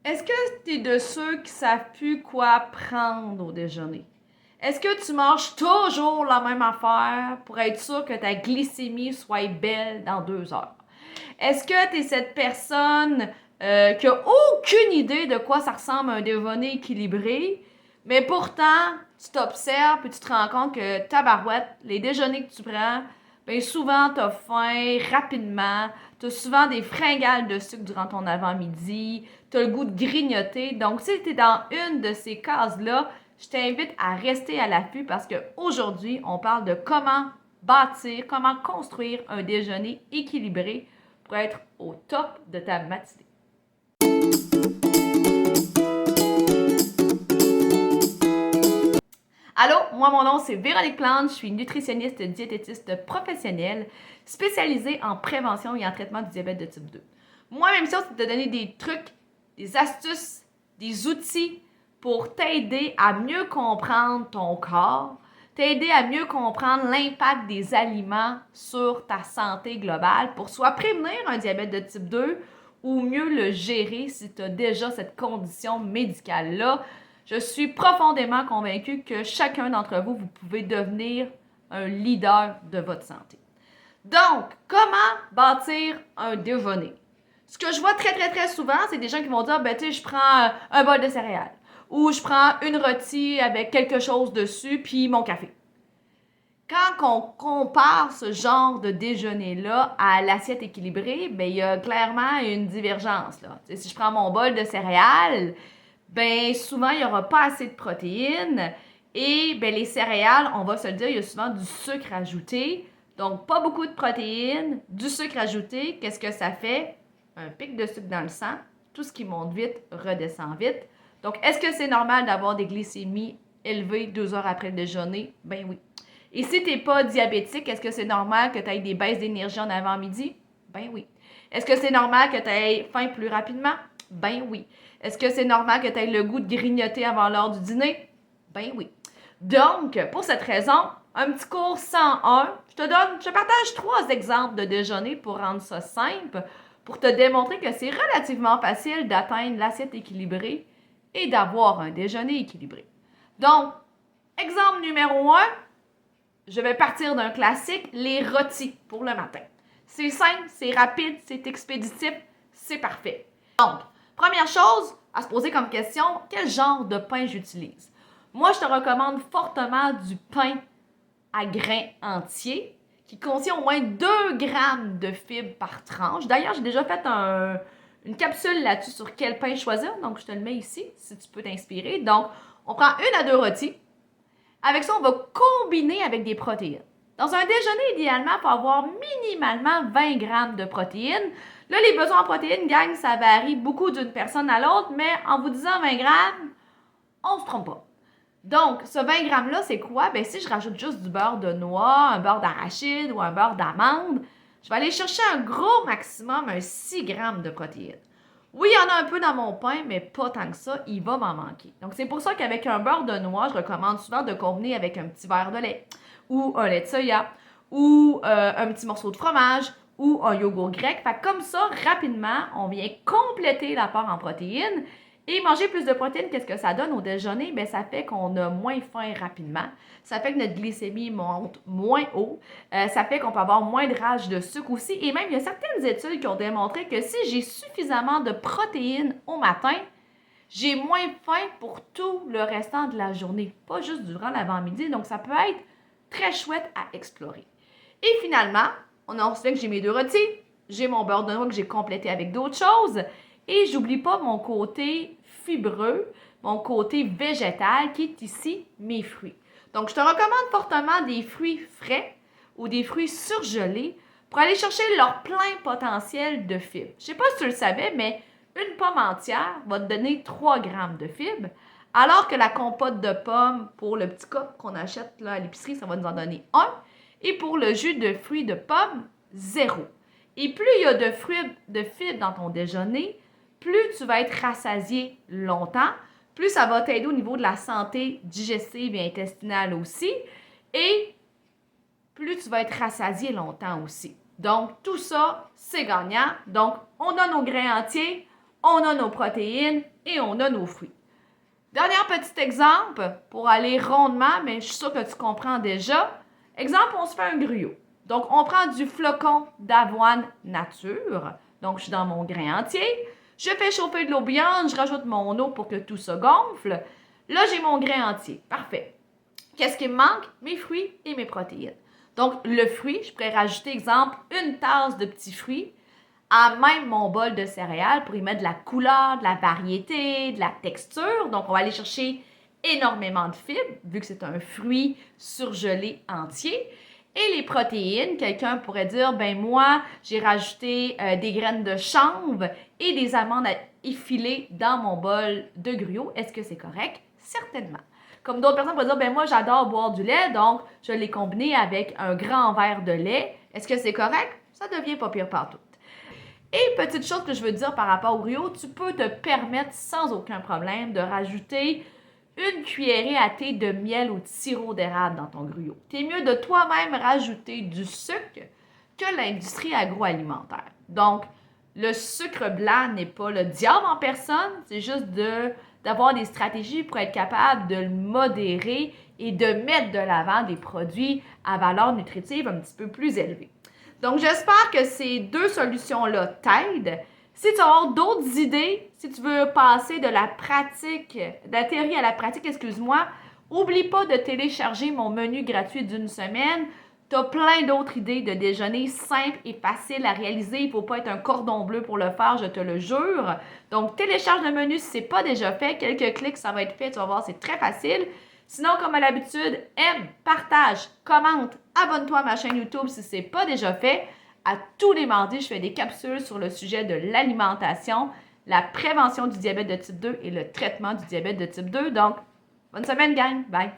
Est-ce que tu es de ceux qui savent plus quoi prendre au déjeuner? Est-ce que tu manges toujours la même affaire pour être sûr que ta glycémie soit belle dans 2 heures? Est-ce que tu es cette personne qui a aucune idée de quoi ça ressemble un déjeuner équilibré, mais pourtant, tu t'observes et tu te rends compte que tabarouette, les déjeuners que tu prends, bien souvent, tu as faim rapidement, tu as souvent des fringales de sucre durant ton avant-midi, tu as le goût de grignoter. Donc, si tu es dans une de ces cases-là, je t'invite à rester à l'affût parce qu'aujourd'hui, on parle de comment bâtir, comment construire un déjeuner équilibré pour être au top de ta matinée. Allô, moi mon nom c'est Véronique Plante, je suis nutritionniste diététiste professionnelle spécialisée en prévention et en traitement du diabète de type 2. Moi, ma mission, c'est de te donner des trucs, des astuces, des outils pour t'aider à mieux comprendre ton corps, t'aider à mieux comprendre l'impact des aliments sur ta santé globale pour soit prévenir un diabète de type 2 ou mieux le gérer si tu as déjà cette condition médicale-là. Je suis profondément convaincue que chacun d'entre vous, vous pouvez devenir un leader de votre santé. Donc, comment bâtir un déjeuner? Ce que je vois très souvent, c'est des gens qui vont dire, ben tu sais, je prends un bol de céréales ou je prends une rôtie avec quelque chose dessus puis mon café. Quand on compare ce genre de déjeuner-là à l'assiette équilibrée, ben il y a clairement une divergence là. Si je prends mon bol de céréales, ben souvent il n'y aura pas assez de protéines et ben les céréales, on va se le dire, il y a souvent du sucre ajouté. Donc pas beaucoup de protéines, du sucre ajouté, qu'est-ce que ça fait? Un pic de sucre dans le sang, tout ce qui monte vite redescend vite. Donc est-ce que c'est normal d'avoir des glycémies élevées 2 heures après le déjeuner? Ben oui. Et si tu n'es pas diabétique, est-ce que c'est normal que tu aies des baisses d'énergie en avant-midi? Ben oui. Est-ce que c'est normal que tu aies faim plus rapidement? Ben oui. Est-ce que c'est normal que tu aies le goût de grignoter avant l'heure du dîner? Ben oui. Donc, pour cette raison, un petit cours 101, je te partage 3 exemples de déjeuner pour rendre ça simple, pour te démontrer que c'est relativement facile d'atteindre l'assiette équilibrée et d'avoir un déjeuner équilibré. Donc, exemple numéro 1, je vais partir d'un classique, les rôtis pour le matin. C'est simple, c'est rapide, c'est expéditif, c'est parfait. Donc, première chose à se poser comme question, quel genre de pain j'utilise? Moi, je te recommande fortement du pain à grains entiers qui contient au moins 2 grammes de fibres par tranche. D'ailleurs, j'ai déjà fait une capsule là-dessus sur quel pain choisir, donc je te le mets ici si tu peux t'inspirer. Donc, on prend 1 à 2 rôtis. Avec ça, on va combiner avec des protéines. Dans un déjeuner, idéalement, il faut avoir minimalement 20 grammes de protéines. Là, les besoins en protéines, gang, ça varie beaucoup d'une personne à l'autre, mais en vous disant 20 grammes, on ne se trompe pas. Donc, ce 20 grammes-là, c'est quoi? Bien, si je rajoute juste du beurre de noix, un beurre d'arachide ou un beurre d'amande, je vais aller chercher un gros maximum, un 6 grammes de protéines. Oui, il y en a un peu dans mon pain, mais pas tant que ça, il va m'en manquer. Donc, c'est pour ça qu'avec un beurre de noix, je recommande souvent de combiner avec un petit verre de lait, ou un lait de soya, ou un petit morceau de fromage, ou un yogourt grec. Fait que comme ça, rapidement, on vient compléter l'apport en protéines. Et manger plus de protéines, qu'est-ce que ça donne au déjeuner? Bien, ça fait qu'on a moins faim rapidement. Ça fait que notre glycémie monte moins haut. Ça fait qu'on peut avoir moins de rage de sucre aussi. Et même, il y a certaines études qui ont démontré que si j'ai suffisamment de protéines au matin, j'ai moins faim pour tout le restant de la journée. Pas juste durant l'avant-midi. Donc, ça peut être très chouette à explorer. Et finalement, on a fait que j'ai mes 2 rôtis. J'ai mon beurre de noix que j'ai complété avec d'autres choses. Et j'oublie pas mon côté fibreux, mon côté végétal qui est ici mes fruits. Donc, je te recommande fortement des fruits frais ou des fruits surgelés pour aller chercher leur plein potentiel de fibres. Je ne sais pas si tu le savais, mais une pomme entière va te donner 3 grammes de fibres, alors que la compote de pommes pour le petit cup qu'on achète là, à l'épicerie, ça va nous en donner 1. Et pour le jus de fruits de pommes, 0. Et plus il y a de fibres dans ton déjeuner, plus tu vas être rassasié longtemps, plus ça va t'aider au niveau de la santé digestive et intestinale aussi, et plus tu vas être rassasié longtemps aussi. Donc, tout ça, c'est gagnant. Donc, on a nos grains entiers, on a nos protéines et on a nos fruits. Dernier petit exemple, pour aller rondement, mais je suis sûre que tu comprends déjà. Exemple, on se fait un gruau. Donc, on prend du flocon d'avoine nature. Donc, je suis dans mon grain entier. Je fais chauffer de l'eau bouillante, je rajoute mon eau pour que tout se gonfle. Là, j'ai mon grain entier. Parfait. Qu'est-ce qui me manque? Mes fruits et mes protéines. Donc, le fruit, je pourrais rajouter, exemple, une tasse de petits fruits à même mon bol de céréales pour y mettre de la couleur, de la variété, de la texture. Donc, on va aller chercher énormément de fibres, vu que c'est un fruit surgelé entier. Et les protéines, quelqu'un pourrait dire, ben moi, j'ai rajouté des graines de chanvre et des amandes effilées dans mon bol de gruau. Est-ce que c'est correct? Certainement. Comme d'autres personnes pourraient dire, ben moi, j'adore boire du lait, donc je l'ai combiné avec un grand verre de lait. Est-ce que c'est correct? Ça devient pas pire partout. Et petite chose que je veux dire par rapport au gruau, tu peux te permettre sans aucun problème de rajouter une cuillerée à thé de miel ou de sirop d'érable dans ton gruau. C'est mieux de toi-même rajouter du sucre que l'industrie agroalimentaire. Donc, le sucre blanc n'est pas le diable en personne, c'est juste d'avoir des stratégies pour être capable de le modérer et de mettre de l'avant des produits à valeur nutritive un petit peu plus élevée. Donc, j'espère que ces deux solutions-là t'aident. Si tu as d'autres idées, si tu veux passer de la théorie à la pratique, oublie pas de télécharger mon menu gratuit d'une semaine. Tu as plein d'autres idées de déjeuner simples et faciles à réaliser. Il ne faut pas être un cordon bleu pour le faire, je te le jure. Donc, télécharge le menu si ce n'est pas déjà fait. Quelques clics, ça va être fait. Tu vas voir, c'est très facile. Sinon, comme à l'habitude, aime, partage, commente, abonne-toi à ma chaîne YouTube si ce n'est pas déjà fait. À tous les mardis, je fais des capsules sur le sujet de l'alimentation, la prévention du diabète de type 2 et le traitement du diabète de type 2. Donc, bonne semaine, gang! Bye!